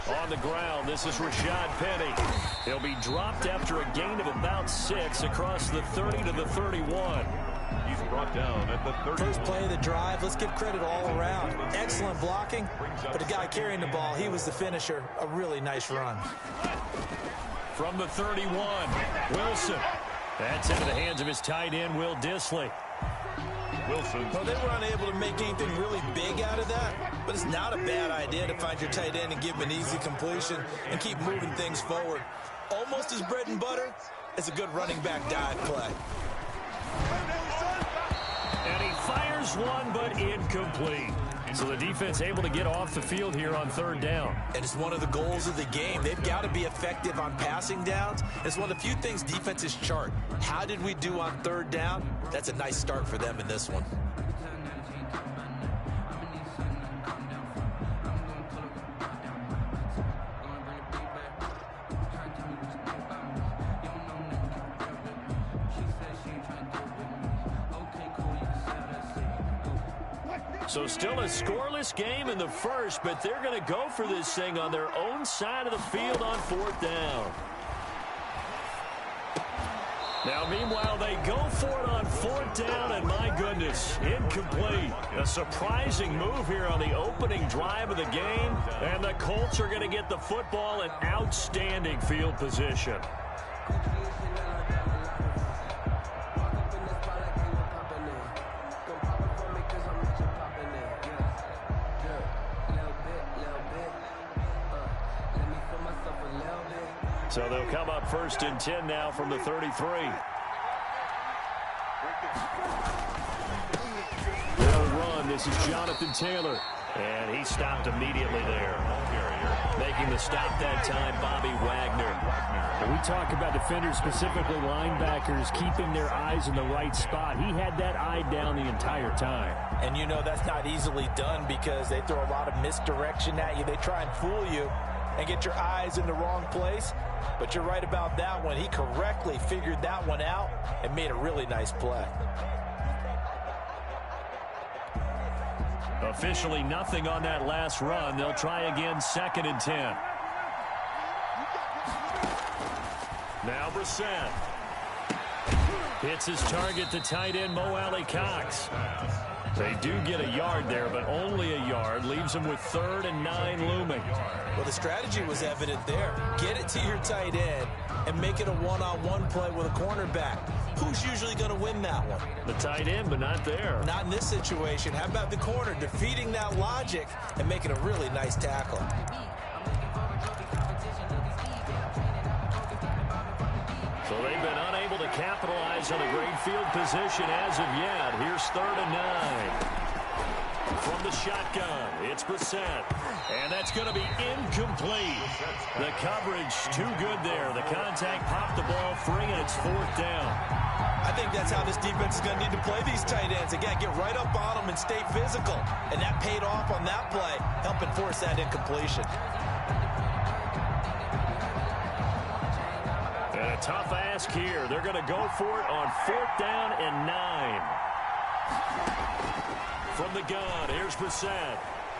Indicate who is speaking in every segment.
Speaker 1: On the ground, this is Rashad Penny. He'll be dropped after a gain of about 6 across the 30 to the 31.
Speaker 2: He's brought down at the 30.
Speaker 3: First play of the drive, let's give credit all around. Excellent blocking, but the guy carrying the ball, he was the finisher. A really nice run.
Speaker 1: From the 31, Wilson. That's into the hands of his tight end, Will Dissly.
Speaker 2: Wilson.
Speaker 3: Well, they were unable to make anything really big out of that, but it's not a bad idea to find your tight end and give him an easy completion and keep moving things forward. Almost as bread and butter as a good running back dive play.
Speaker 1: And he fires one, but incomplete. So the defense able to get off the field here on 3rd down.
Speaker 3: And it's one of the goals of the game. They've got to be effective on passing downs. It's one of the few things defenses chart. How did we do on 3rd down? That's a nice start for them in this one.
Speaker 1: So still a scoreless game in the first, but they're going to go for this thing on their own side of the field on 4th down. Now, meanwhile, they go for it on 4th down, and my goodness, incomplete. A surprising move here on the opening drive of the game, and the Colts are going to get the football in outstanding field position. So they'll come up 1st and 10 now from the 33. They'll run. This is Jonathan Taylor. And he stopped immediately there. Making the stop that time, Bobby Wagner.
Speaker 4: When we talk about defenders, specifically linebackers, keeping their eyes in the right spot. He had that eye down the entire time.
Speaker 3: And you know that's not easily done because they throw a lot of misdirection at you. They try and fool you and get your eyes in the wrong place. But you're right about that one. He correctly figured that one out and made a really nice play.
Speaker 1: Officially nothing on that last run. They'll try again 2nd and 10. Now Brissett. Hits his target to tight end Mo Alley-Cox. They do get a yard there, but only a yard. Leaves them with 3rd and 9 looming.
Speaker 3: Well, the strategy was evident there. Get it to your tight end and make it a one-on-one play with a cornerback. Who's usually going to win that one?
Speaker 1: The tight end, but not there.
Speaker 3: Not in this situation. How about the corner defeating that logic and making a really nice tackle?
Speaker 1: So they've been unable to capitalize on a great field position as of yet. Here's 3rd and 9. From the shotgun, it's Brissett. And that's going to be incomplete. The coverage too good there. The contact popped the ball free, and it's 4th down.
Speaker 3: I think that's how this defense is going to need to play these tight ends. Again, get right up on them and stay physical. And that paid off on that play, helping force that incompletion.
Speaker 1: And a tough ask here. They're going to go for it on 4th down and 9. From the gun, here's Brissett.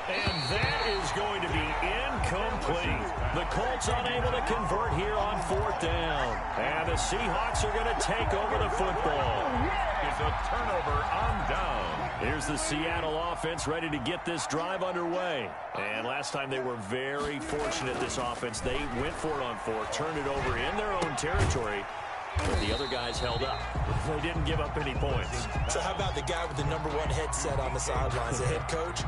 Speaker 1: And that is going to be incomplete. The Colts unable to convert here on 4th down. And the Seahawks are going to take over the football.
Speaker 2: It's a turnover on down.
Speaker 1: Here's the Seattle offense ready to get this drive underway. And last time they were very fortunate, this offense. They went for it on 4th, turned it over in their own territory. But the other guys held up. They didn't give up any points.
Speaker 3: So how about the guy with the #1 headset on the sidelines, the head coach?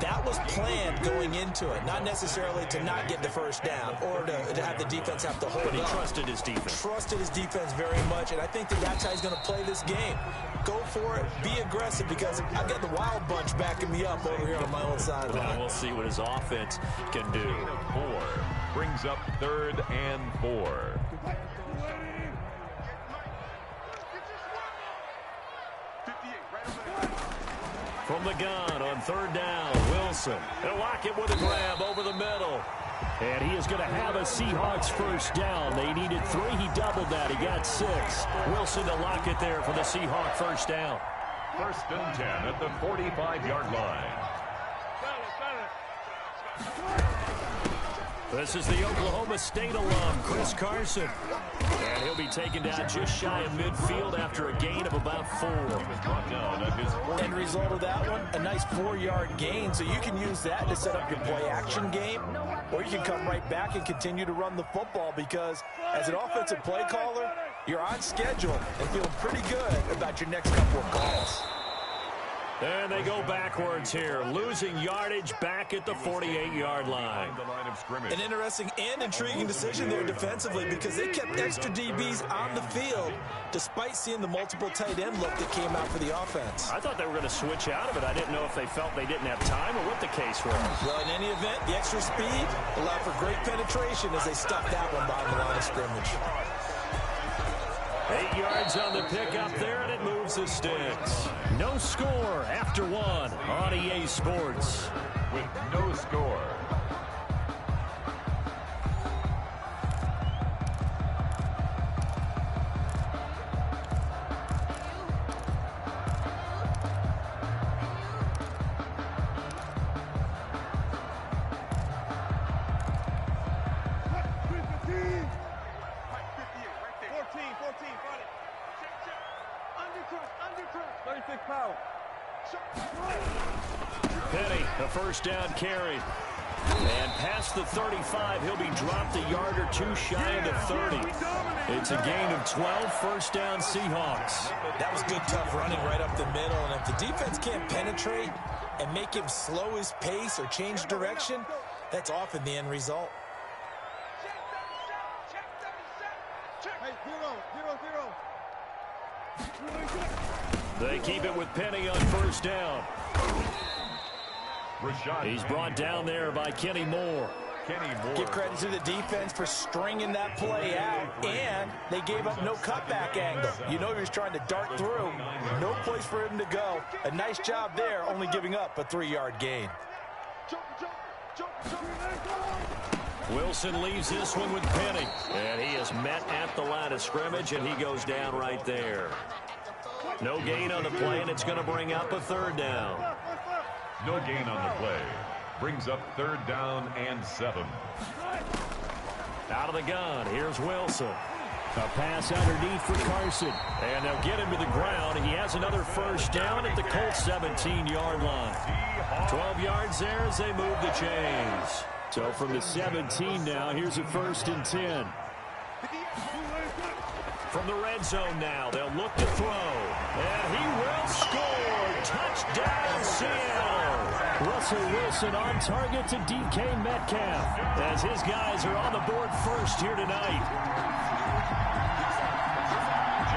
Speaker 3: That was planned going into it, not necessarily to not get the first down or to have the defense have to hold up.
Speaker 1: But he trusted his defense.
Speaker 3: Trusted his defense very much, and I think that's how he's going to play this game. Go for it, be aggressive, because I've got the Wild Bunch backing me up over here on my own sideline.
Speaker 1: Well, we'll see what his offense can do.
Speaker 2: 4 brings up 3rd and 4.
Speaker 1: From the gun on 3rd down, Wilson. They'll lock it with a grab over the middle. And he is going to have a Seahawks first down. They needed 3. He doubled that. He got 6. Wilson to lock it there for the Seahawk first down.
Speaker 2: 1st and 10 at the 45-yard line.
Speaker 1: This is the Oklahoma State alum, Chris Carson. And he'll be taken down just shy of midfield after a gain of about 4.
Speaker 3: End result of that one, a nice 4-yard gain. So you can use that to set up your play-action game, or you can come right back and continue to run the football because as an offensive play caller, you're on schedule and feeling pretty good about your next couple of calls.
Speaker 1: And they go backwards here, losing yardage back at the 48-yard line.
Speaker 3: An interesting and intriguing decision there defensively because they kept extra DBs on the field despite seeing the multiple tight end look that came out for the offense.
Speaker 1: I thought they were going to switch out of it. I didn't know if they felt they didn't have time or what the case was.
Speaker 3: Well, in any event, the extra speed allowed for great penetration as they stuffed that one behind the line of scrimmage.
Speaker 1: 8 yards on the pickup there, and it moves the sticks. No score after 1 on EA Sports.
Speaker 2: With no score.
Speaker 1: Penny, a first down carry. And past the 35, he'll be dropped a yard or 2 shy of the 30. It's a gain of 12, first down Seahawks.
Speaker 3: That was good, tough running right up the middle. And if the defense can't penetrate and make him slow his pace or change direction, that's often the end result.
Speaker 1: They keep it with Penny on first down. He's brought down there by Kenny Moore.
Speaker 3: Give credit to the defense for stringing that play out, and they gave up no cutback angle. You know he was trying to dart through. No place for him to go. A nice job there, only giving up a 3-yard gain.
Speaker 1: Wilson leaves this one with Penny, and he is met at the line of scrimmage, and he goes down right there. No gain on the play, and it's going to bring up a 3rd down.
Speaker 2: No gain on the play. Brings up 3rd down and 7.
Speaker 1: Out of the gun, here's Wilson.
Speaker 4: A pass underneath for Carson.
Speaker 1: And they'll get him to the ground. He has another first down at the Colts 17-yard line. 12 yards there as they move the chains.
Speaker 4: So from the 17 now, here's a 1st and 10.
Speaker 1: From the red zone now, they'll look to throw. And he will score. Touchdown, Seattle.
Speaker 4: Russell Wilson on target to DK Metcalf
Speaker 1: as his guys are on the board first here tonight.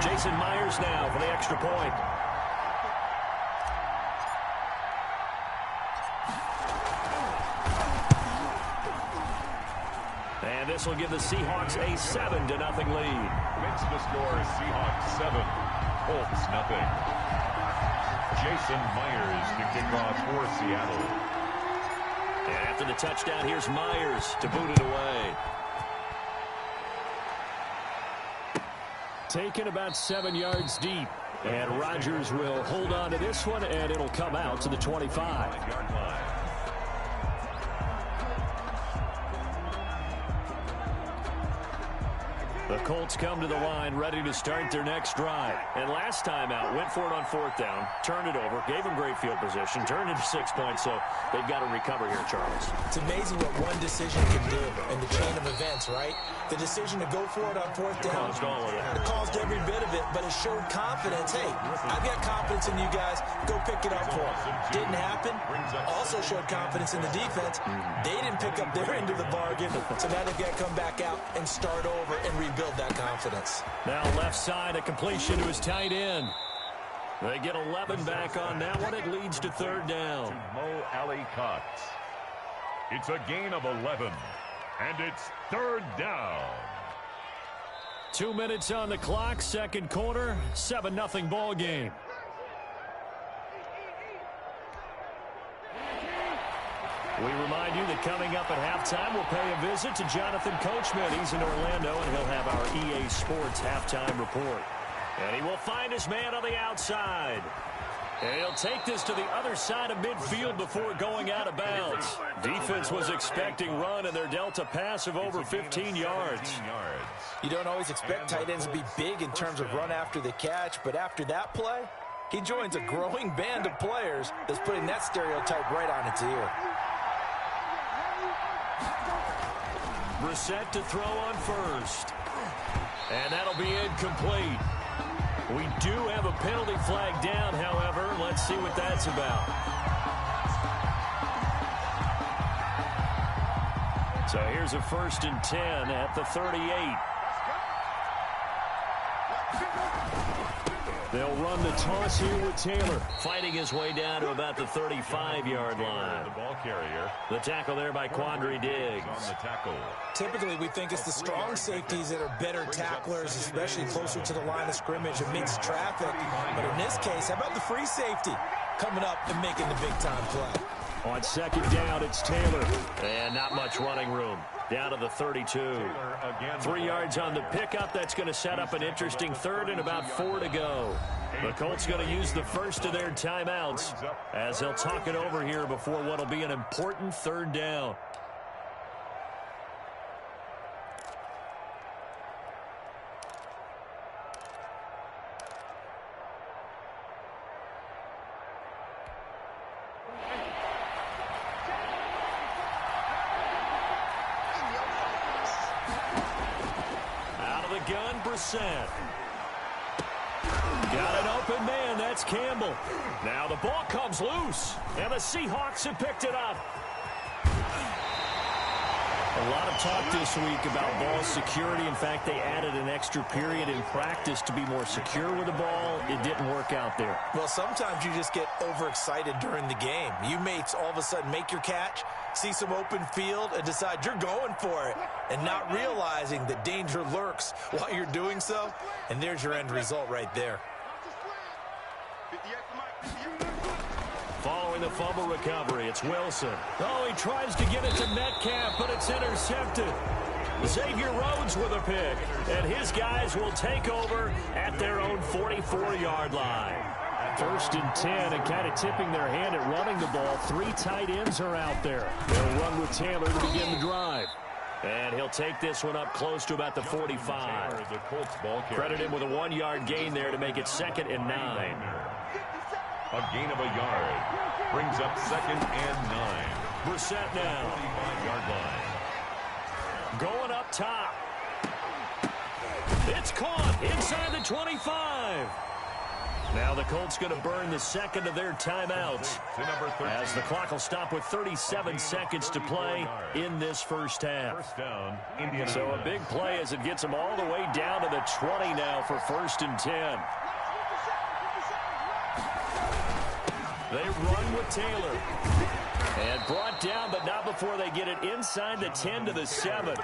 Speaker 1: Jason Myers now for the extra point. And this will give the Seahawks a 7-0 lead.
Speaker 2: Makes the score Seahawks 7, Colts nothing. Jason Myers to kick off for Seattle.
Speaker 1: And after the touchdown, here's Myers to boot it away.
Speaker 4: Taken about 7 yards deep. And Rodgers will hold on to this one, and it'll come out to the 25-yard line.
Speaker 1: The Colts come to the line ready to start their next drive. And last time out, went for it on 4th down, turned it over, gave them great field position, turned into 6 points, so they've got to recover here, Charles.
Speaker 3: It's amazing what one decision can do in the chain of events, right? The decision to go for it on 4th down,
Speaker 1: Caused all of that.
Speaker 3: it caused every bit of it, but it showed confidence. Hey, I've got confidence in you guys. Go pick it up for them. Didn't happen. Also showed confidence in the defense. They didn't pick up their end of the bargain, so now they've got to come back out and start over and rebuild that confidence.
Speaker 1: Now left side, a completion to his tight end. They get 11 back on that one. It leads to 3rd down.
Speaker 2: To Mo Alley Cox. It's a gain of 11, and it's 3rd down.
Speaker 4: 2 minutes on the clock, 2nd quarter, 7-0 ball game.
Speaker 1: We remind you that coming up at halftime, we'll pay a visit to Jonathan Coachman. He's in Orlando, and he'll have our EA Sports halftime report. And he will find his man on the outside. And he'll take this to the other side of midfield before going out of bounds. Defense was expecting run, and they're dealt a pass of over 15 yards.
Speaker 3: You don't always expect tight ends to be big in terms of run after the catch, but after that play, he joins a growing band of players that's putting that stereotype right on its ear.
Speaker 1: Brissett to throw on first. And that'll be incomplete. We do have a penalty flag down, however. Let's see what that's about. So here's a 1st and 10 at the 38. They'll run the toss here with Taylor. Fighting his way down to about the 35-yard line.
Speaker 2: The ball carrier.
Speaker 1: The tackle there by Quandre Diggs.
Speaker 2: On the tackle.
Speaker 3: Typically, we think it's the strong safeties that are better tacklers, especially closer to the line of scrimmage amidst traffic. But in this case, how about the free safety coming up and making the big-time play?
Speaker 1: On 2nd down, it's Taylor. And not much running room. Down to the 32. 3 yards on the pickup. That's going to set up an interesting 3rd and about 4 to go. The Colts going to use the first of their timeouts as they'll talk it over here before what will be an important 3rd down. Gun, Brissett. Got an open man, that's Campbell. Now the ball comes loose, and the Seahawks have picked it up. A lot of talk this week about ball security. In fact, they added an extra period in practice to be more secure with the ball. It didn't work out there.
Speaker 3: Well, sometimes you just get overexcited during the game. You may all of a sudden make your catch, see some open field, and decide you're going for it, and not realizing that danger lurks while you're doing so. And there's your end result right there.
Speaker 1: Following the fumble recovery, it's Wilson. Oh, he tries to get it to Metcalf, but it's intercepted. Xavier Rhodes with a pick, and his guys will take over at their own 44-yard line.
Speaker 4: 1st and 10, and kind of tipping their hand at running the ball. 3 tight ends are out there. They'll run with Taylor to begin the drive.
Speaker 1: And he'll take this one up close to about the 45.
Speaker 2: The Colts ball carrier.
Speaker 1: Credit him with a 1-yard gain there to make it 2nd and 9.
Speaker 2: A gain of a yard. Brings up 2nd and 9.
Speaker 1: Brissett now.
Speaker 2: 45-yard line.
Speaker 1: Going up top. It's caught inside the 25. Now the Colts going to burn the 2nd of their timeouts as the clock will stop with 37 seconds to play in this first half.
Speaker 2: First down,
Speaker 1: So a big play as it gets them all the way down to the 20 now for 1st and 10. They run with Taylor. And brought down, but not before they get it inside the 10 to the 7.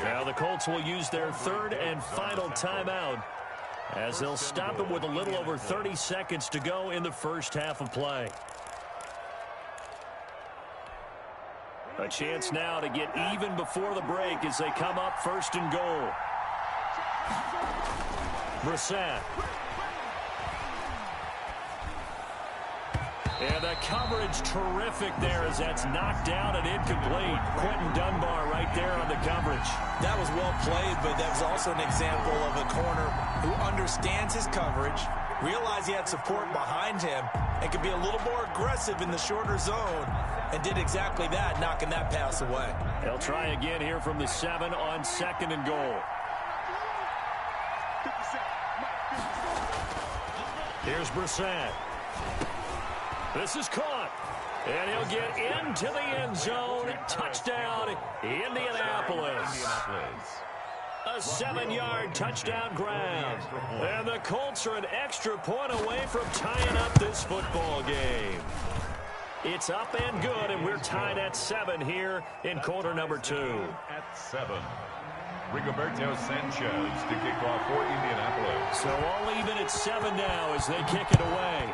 Speaker 1: Now the Colts will use their 3rd and final timeout as they'll stop it with a little over 30 seconds to go in the first half of play. A chance now to get even before the break as they come up 1st and goal. Brissett. And the coverage terrific there as that's knocked down and incomplete. Quentin Dunbar right there on the coverage.
Speaker 3: That was well played, but that was also an example of a corner who understands his coverage, realized he had support behind him, and could be a little more aggressive in the shorter zone, and did exactly that, knocking that pass away.
Speaker 1: They'll try again here from the 7 on 2nd and goal. Here's Brissett. This is caught, and he'll get into the end zone. Touchdown, Indianapolis. A 7-yard touchdown grab. And the Colts are an extra point away from tying up this football game. It's up and good, and we're tied at 7 here in quarter number 2.
Speaker 2: At 7. Rigoberto Sanchez to kick off for Indianapolis.
Speaker 1: So all even at 7 now as they kick it away.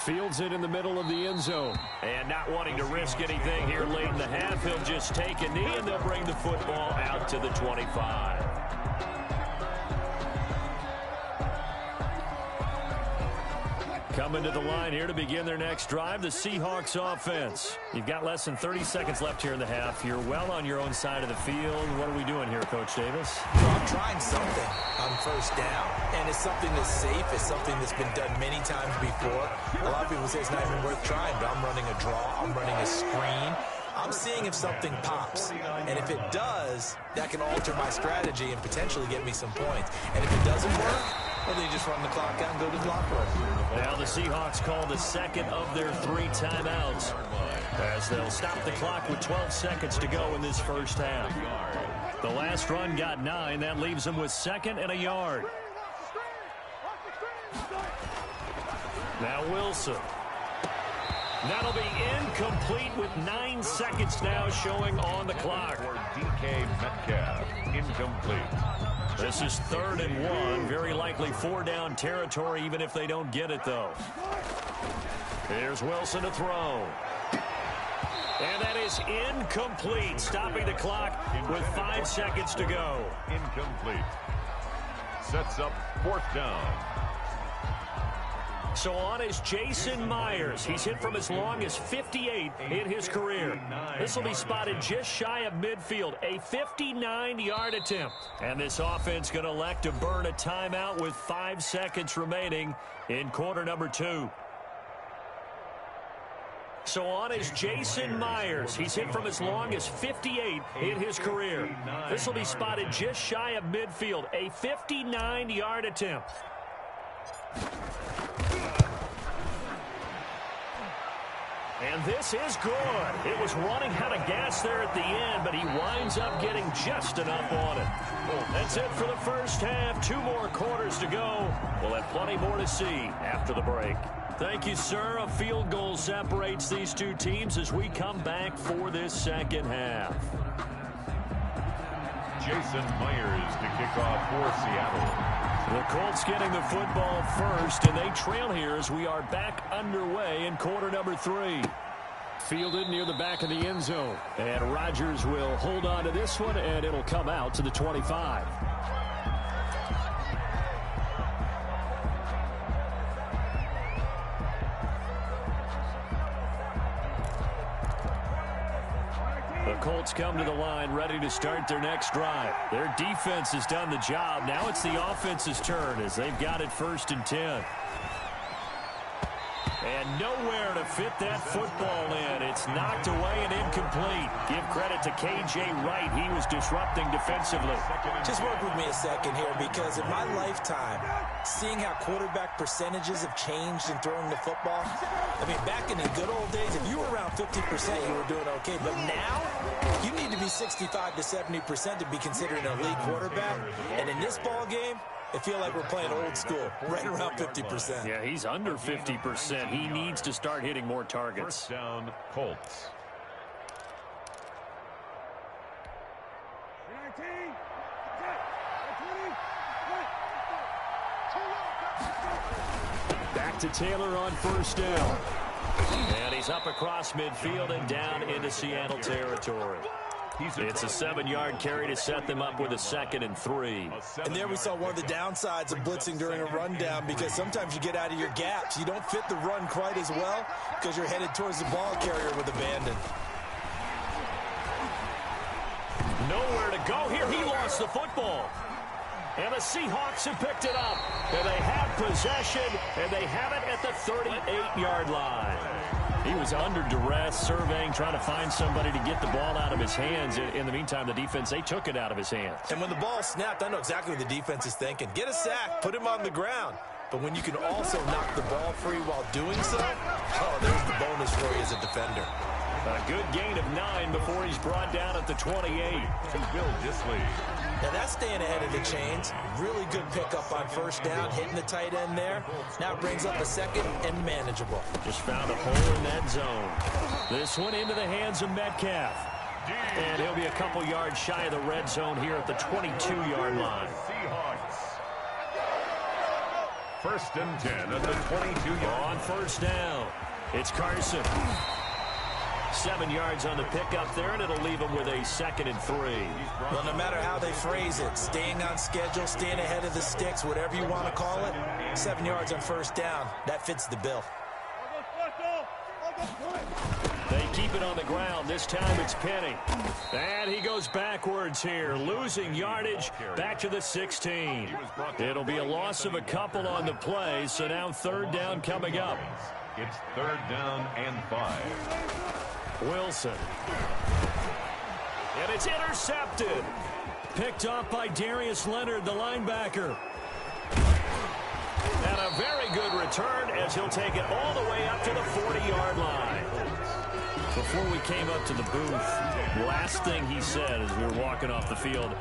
Speaker 4: Fields it in the middle of the end zone.
Speaker 1: And not wanting to risk anything here late in the half, he'll just take a knee, and they'll bring the football out to the 25. Coming to the line here to begin their next drive, the Seahawks offense. You've got less than 30 seconds left here in the half. You're well on your own side of the field. What are we doing here, Coach Davis?
Speaker 3: Well, I'm trying something on first down, and it's something that's safe. It's something that's been done many times before. A lot of people say it's not even worth trying, but I'm running a draw. I'm running a screen. I'm seeing if something pops, and if it does, that can alter my strategy and potentially get me some points. And if it doesn't work, well, then you just run the clock out and go to clockwork.
Speaker 1: Now the Seahawks call the second of their 3 timeouts as they'll stop the clock with 12 seconds to go in this first half. The last run got 9. That leaves them with 2nd and a yard. Now Wilson. That'll be incomplete with 9 seconds now showing on the clock.
Speaker 2: For DK Metcalf, incomplete.
Speaker 1: This is 3rd and 1. Very likely 4-down territory, even if they don't get it, though. Here's Wilson to throw. And that is incomplete, stopping the clock with 5 seconds to go.
Speaker 2: Incomplete. Sets up 4th down.
Speaker 1: So on is Jason Myers. He's hit from as long as 58 in his career. This will be spotted just shy of midfield, a 59-yard attempt. And this offense going to elect to burn a timeout with 5 seconds remaining in quarter number 2. So on is Jason Myers. He's hit from as long as 58 in his career. This will be spotted just shy of midfield, a 59-yard attempt. And this is good. It was running out of gas there at the end, but he winds up getting just enough on it. That's it for the first half. 2 more quarters to go. We'll have plenty more to see after the break. Thank you, sir. A field goal separates these 2 teams as we come back for this second half.
Speaker 2: Jason Myers to kick off for Seattle.
Speaker 1: The Colts getting the football first, and they trail here as we are back underway in quarter number 3. Fielded near the back of the end zone. And Rodgers will hold on to this one, and it'll come out to the 25. The Colts come to the line ready to start their next drive. Their defense has done the job. Now it's the offense's turn as they've got it 1st and 10. And nowhere to fit that football in. It's knocked away and incomplete. Give credit to K.J. Wright. He was disrupting defensively.
Speaker 3: Just work with me a second here, because in my lifetime, seeing how quarterback percentages have changed in throwing the football, I mean, back in the good old days, if you were around 50%, you were doing okay. But now, you need to be 65 to 70% to be considered an elite quarterback. And in this ball game, I feel like we're playing old school, right around 50%.
Speaker 1: Yeah, he's under 50%. He needs to start hitting more targets.
Speaker 2: 1st down, Colts.
Speaker 1: Back to Taylor on 1st down. And he's up across midfield and down into Seattle territory. It's a 7-yard carry to set them up with a 2nd and 3.
Speaker 3: And there we saw one of the downsides of blitzing during a rundown, because sometimes you get out of your gaps. You don't fit the run quite as well because you're headed towards the ball carrier with abandon.
Speaker 1: Nowhere to go here. He lost the football. And the Seahawks have picked it up. And they have possession, and they have it at the 38-yard line. He was under duress, surveying, trying to find somebody to get the ball out of his hands. In the meantime, the defense, they took it out of his hands.
Speaker 3: And when the ball snapped, I know exactly what the defense is thinking. Get a sack, put him on the ground. But when you can also knock the ball free while doing so, oh, there's the bonus for you as a defender.
Speaker 1: A good gain of 9 before he's brought down at the 28.
Speaker 2: To Bill Disley.
Speaker 3: Now that's staying ahead of the chains. Really good pickup on 1st down, hitting the tight end there. Now it brings up a 2nd and manageable.
Speaker 1: Just found a hole in that zone. This one into the hands of Metcalf. And he'll be a couple yards shy of the red zone here at the 22-yard line.
Speaker 2: Seahawks. 1st and 10 at the 22-yard.
Speaker 1: On 1st down, it's Carson. 7 yards on the pickup there, and it'll leave them with a 2nd and 3.
Speaker 3: Well, no matter how they phrase it, staying on schedule, staying ahead of the sticks, whatever you want to call it, 7 yards on first down, that fits the bill.
Speaker 1: They keep it on the ground. This time it's Penny. And he goes backwards here, losing yardage back to the 16. It'll be a loss of a couple on the play, so now 3rd down coming up.
Speaker 2: It's 3rd down and 5.
Speaker 1: Wilson. And it's intercepted. Picked off by Darius Leonard, the linebacker. And a very good return as he'll take it all the way up to the 40-yard line. Before we came up to the booth, last thing he said as we were walking off the field,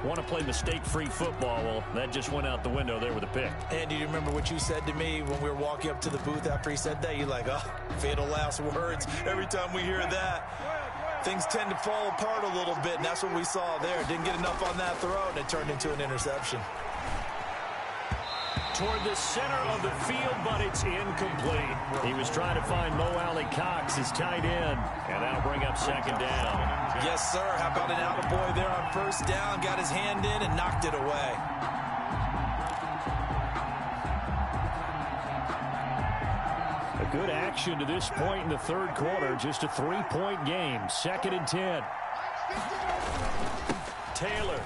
Speaker 1: want to play mistake-free football. Well, that just went out the window there with a pick.
Speaker 3: And do you remember what you said to me when we were walking up to the booth after he said that? You're like, oh, fatal last words. Every time we hear that, things tend to fall apart a little bit, and that's what we saw there. Didn't get enough on that throw, and it turned into an interception.
Speaker 1: Toward the center of the field, but it's incomplete. He was trying to find Mo Alley Cox, his tight end, and that'll bring up 2nd down.
Speaker 3: Yes, sir. How about an attaboy there on first down? Got his hand in and knocked it away.
Speaker 4: A good action to this point in the 3rd quarter. Just a 3-point game. 2nd and 10.
Speaker 1: Taylor.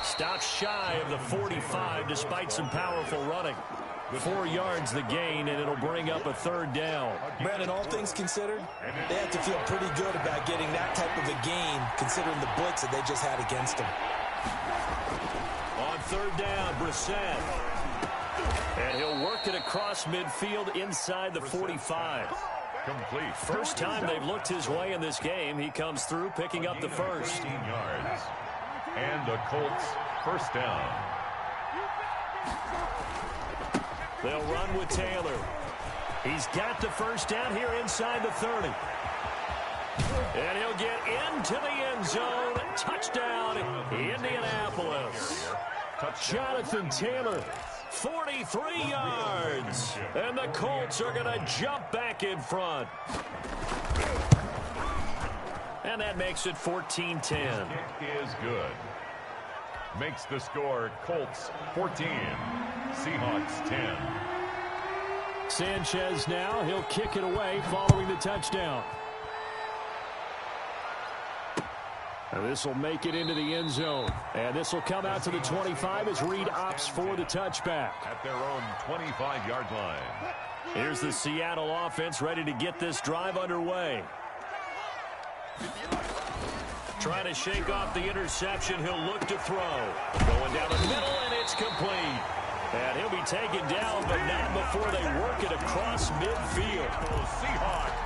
Speaker 1: Stops shy of the 45 despite some powerful running. 4 yards the gain, and it'll bring up a 3rd down.
Speaker 3: Brandon, all things considered, they have to feel pretty good about getting that type of a gain considering the blitz that they just had against them.
Speaker 1: On 3rd down, Brissett. And he'll work it across midfield inside the 45.
Speaker 2: Complete.
Speaker 1: First time they've looked his way in this game. He comes through picking up the first.
Speaker 2: 15 yards. And the Colts 1st down.
Speaker 1: They'll run with Taylor. He's got the first down here inside the 30. And he'll get into the end zone. Touchdown, Indianapolis. Jonathan Taylor, 43 yards. And the Colts are going to jump back in front. And that makes it 14-10.
Speaker 2: It is good. Makes the score Colts 14, Seahawks 10.
Speaker 4: Sanchez now. He'll kick it away following the touchdown. And this will make it into the end zone. And this will come out to the 25 as Reed opts for the touchback.
Speaker 2: At their own 25-yard line.
Speaker 1: Here's the Seattle offense ready to get this drive underway. Trying to shake off the interception. He'll look to throw. Going down the middle, and it's complete. And he'll be taken down, but not before they work it across midfield.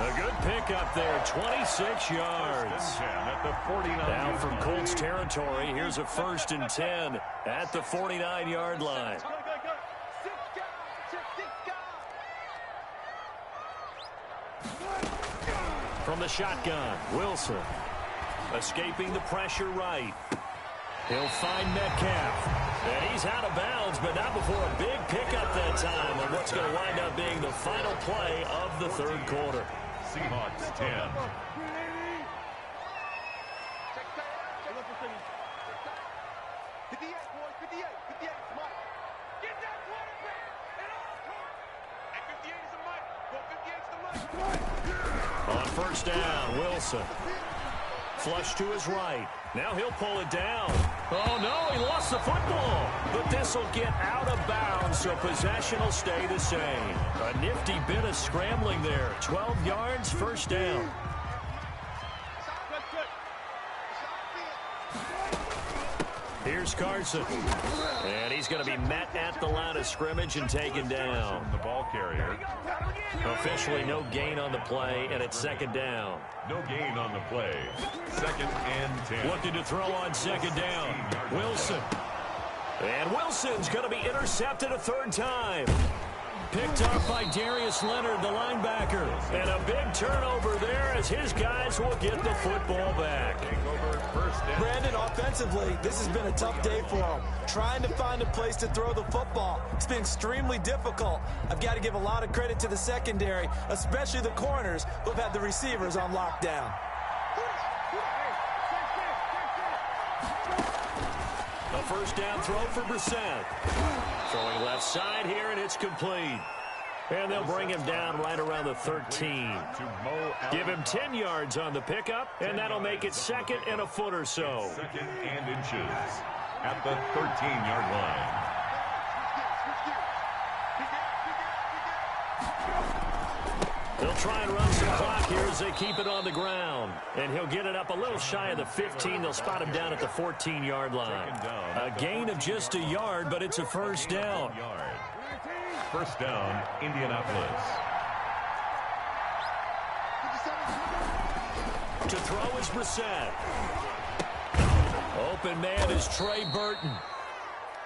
Speaker 1: A good pickup there, 26 yards. Now from Colts territory, here's a 1st and 10 at the 49-yard line. From the shotgun, Wilson. Escaping the pressure right. He'll find Metcalf. And he's out of bounds, but not before a big pickup that time on what's going to wind up being the final play of the 3rd quarter.
Speaker 2: Seahawks 10.
Speaker 1: On first down, Wilson. Flush to his right. Now he'll pull it down. Oh, no, he lost the football. But this will get out of bounds, so possession will stay the same. A nifty bit of scrambling there. 12 yards, 1st down. Here's Carson. And he's going to be met at the line of scrimmage and taken down.
Speaker 2: The ball carrier.
Speaker 1: Officially no gain on the play, and it's 2nd down.
Speaker 2: No gain on the play. 2nd and 10.
Speaker 1: Looking to throw on 2nd down. Wilson. And Wilson's going to be intercepted a 3rd time. picked off by Darius Leonard, the linebacker. And a big turnover there as his guys will get the football back.
Speaker 3: Brandon, offensively, this has been a tough day for him. Trying to find a place to throw the football. It's been extremely difficult. I've got to give a lot of credit to the secondary, especially the corners who've had the receivers on lockdown.
Speaker 1: A first down throw for Brissett. Throwing left side here, and it's complete. And they'll bring him down right around the 13. Give him 10 yards on the pickup, and that'll make it 2nd and a foot or so.
Speaker 2: 2nd and inches at the 13-yard line.
Speaker 1: They'll try and run some clock here as they keep it on the ground. And he'll get it up a little shy of the 15. They'll spot him down at the 14-yard line. A gain of just a yard, but it's a first down.
Speaker 2: First down, Indianapolis.
Speaker 1: To throw is Brissett. Open man is Trey Burton.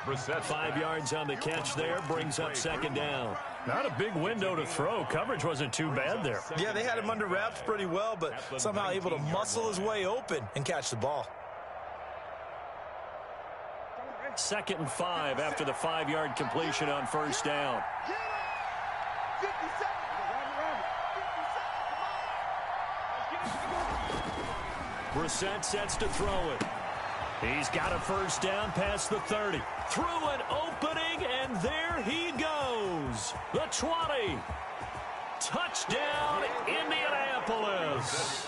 Speaker 2: Brissett
Speaker 1: 5 yards on the catch there, brings up 2nd down.
Speaker 4: Not a big window to throw. Coverage wasn't too bad there.
Speaker 3: Yeah, they had him under wraps pretty well, but somehow able to muscle his way open and catch the ball.
Speaker 1: 2nd and 5 after the 5-yard completion on first down. Brissett sets to throw it. He's got a first down past the 30. Through an opening, and there he goes. The 20. Touchdown, Indianapolis.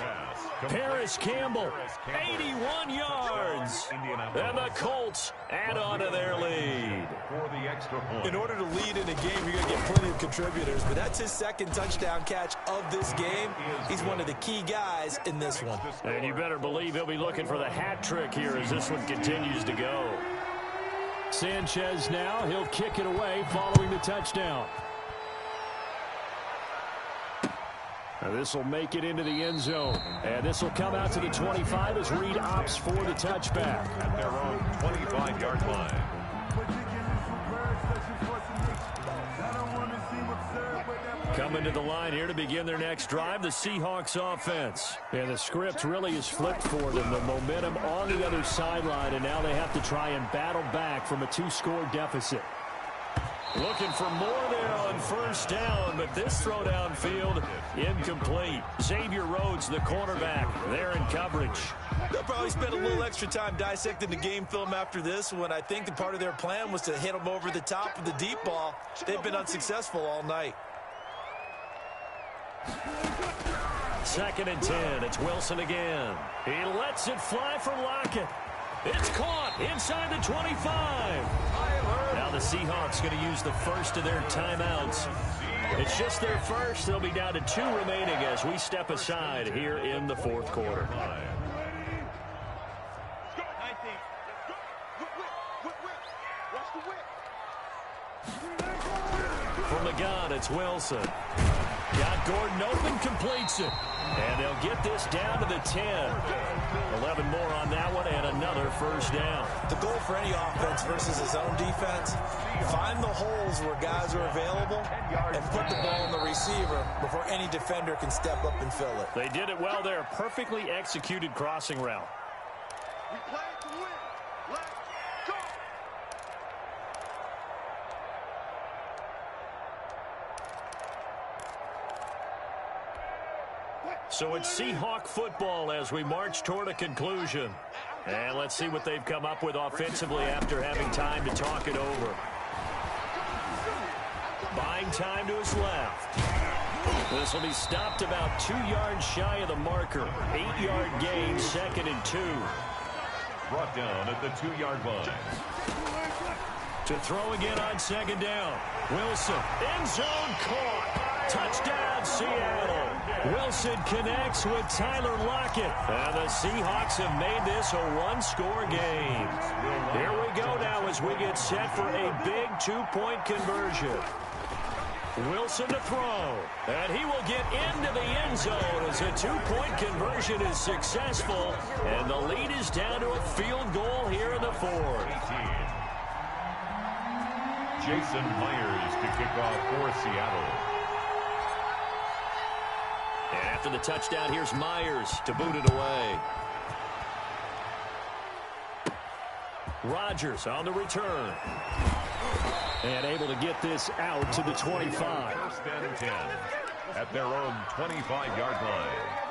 Speaker 1: Paris Campbell, 81 yards. And the Colts add on to their lead.
Speaker 2: For the extra point.
Speaker 3: In order to lead in a game, you're going to get plenty of contributors, but that's his 2nd touchdown catch of this game. He's one of the key guys in this one.
Speaker 1: And you better believe he'll be looking for the hat trick here as this one continues to go.
Speaker 4: Sanchez now, he'll kick it away following the touchdown. This will make it into the end zone. And this will come out to the 25 as Reed opts for the touchback.
Speaker 2: At their own 25-yard line.
Speaker 1: Coming to the line here to begin their next drive, the Seahawks offense.
Speaker 4: And the script really is flipped for them. The momentum on the other sideline, and now they have to try and battle back from a 2-score deficit.
Speaker 1: Looking for more there on first down, but this throw downfield incomplete. Xavier Rhodes, the cornerback, there in coverage.
Speaker 3: They'll probably spend a little extra time dissecting the game film after this one. I think the part of their plan was to hit them over the top of the deep ball. They've been unsuccessful all night.
Speaker 1: 2nd and 10. It's Wilson again. He lets it fly for Lockett. It's caught inside the 25. Now the Seahawks going to use the first of their timeouts. It's just their first. They'll be down to 2 remaining as we step aside here in the 4th quarter. From the gun, it's Wilson. Got Gordon open, completes it. And they'll get this down to the 10. 11 more on that one and another first down.
Speaker 3: The goal for any offense versus his own defense, find the holes where guys are available and put the ball on the receiver before any defender can step up and fill it.
Speaker 1: They did it well there. Perfectly executed crossing route.
Speaker 5: We play to win. Let's go.
Speaker 1: So it's Seahawk football as we march toward a conclusion. And let's see what they've come up with offensively after having time to talk it over. Buying time to his left. This will be stopped about 2 yards shy of the marker. 8-yard gain, 2nd and 2.
Speaker 2: Brought down at the 2-yard line.
Speaker 1: To throw again on 2nd down. Wilson, end zone caught. Touchdown, Seattle. Wilson connects with Tyler Lockett. And the Seahawks have made this a 1-score game. Here we go now as we get set for a big 2-point conversion. Wilson to throw. And he will get into the end zone as a 2-point conversion is successful. And the lead is down to a field goal here in the 4th.
Speaker 2: Jason Myers to kick off for Seattle.
Speaker 1: And after the touchdown, here's Myers to boot it away. Rodgers on the return.
Speaker 4: And able to get this out to the 25.
Speaker 2: First and 10 at their own 25-yard line.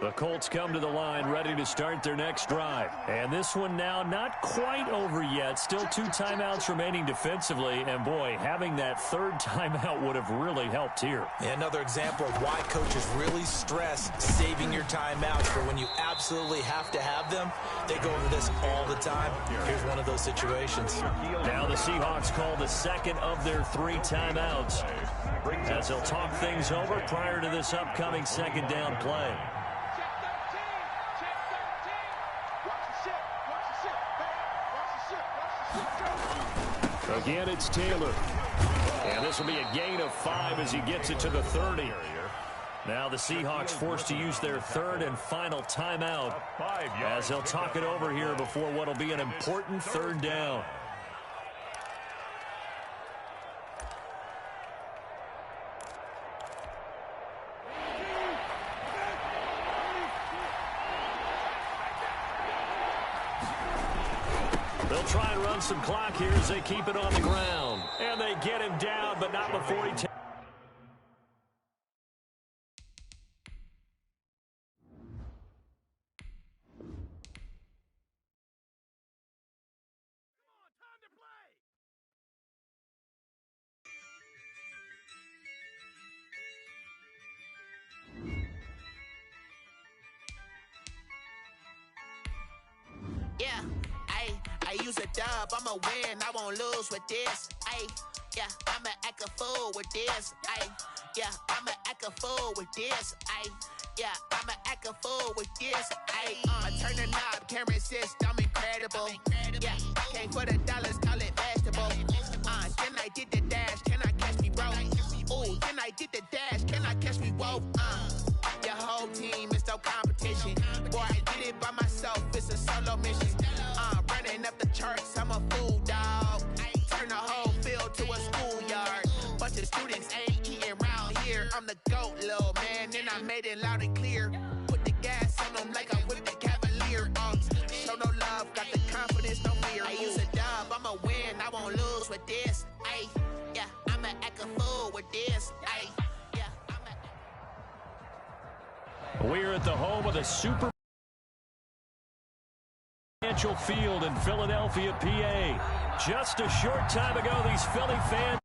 Speaker 1: The Colts come to the line ready to start their next drive. And this one now not quite over yet. Still 2 timeouts remaining defensively. And, boy, having that third timeout would have really helped here.
Speaker 3: Another example of why coaches really stress saving your timeouts for when you absolutely have to have them. They go over this all the time. Here's one of those situations.
Speaker 1: Now the Seahawks call the second of their 3 timeouts, as they'll talk things over prior to this upcoming second down play.
Speaker 4: Again, it's Taylor.
Speaker 1: And this will be a gain of 5 as he gets it to the 30. Now the Seahawks forced to use their third and final timeout, as they'll talk it over here before what will be an important third down. They'll try and run some clock here as they keep it on the ground. And they get him down, but not before he takes.
Speaker 6: Yeah, I use a dub, I'ma win, I won't lose with this. Yeah, I'ma act a fool with this. Yeah, I'ma act a fool with this. Yeah, I'ma act a fool with this. I turn the knob, can't resist, I'm incredible. Yeah, came for the dollars, call it vegetable. Then I did the dash, can I catch me, bro? Ooh, then I did the dash, can I catch me, whoa? Your whole team is no competition. Boy, I did it by myself, it's a solo mission. Running up the charts, I'm a fool, dog. Turn the whole field to a schoolyard. Bunch of students ain't eating round here. I'm the GOAT, little man, and I made it loud and clear. Put the gas on them like I'm with the Cavalier. Show no love, got the confidence, no fear. I use a dub, I'ma win, I won't lose with this. Yeah, I'ma act a fool with this. Yeah,
Speaker 1: We're at the home of the Super Financial Field in Philadelphia, PA. Just a short time ago, these Philly fans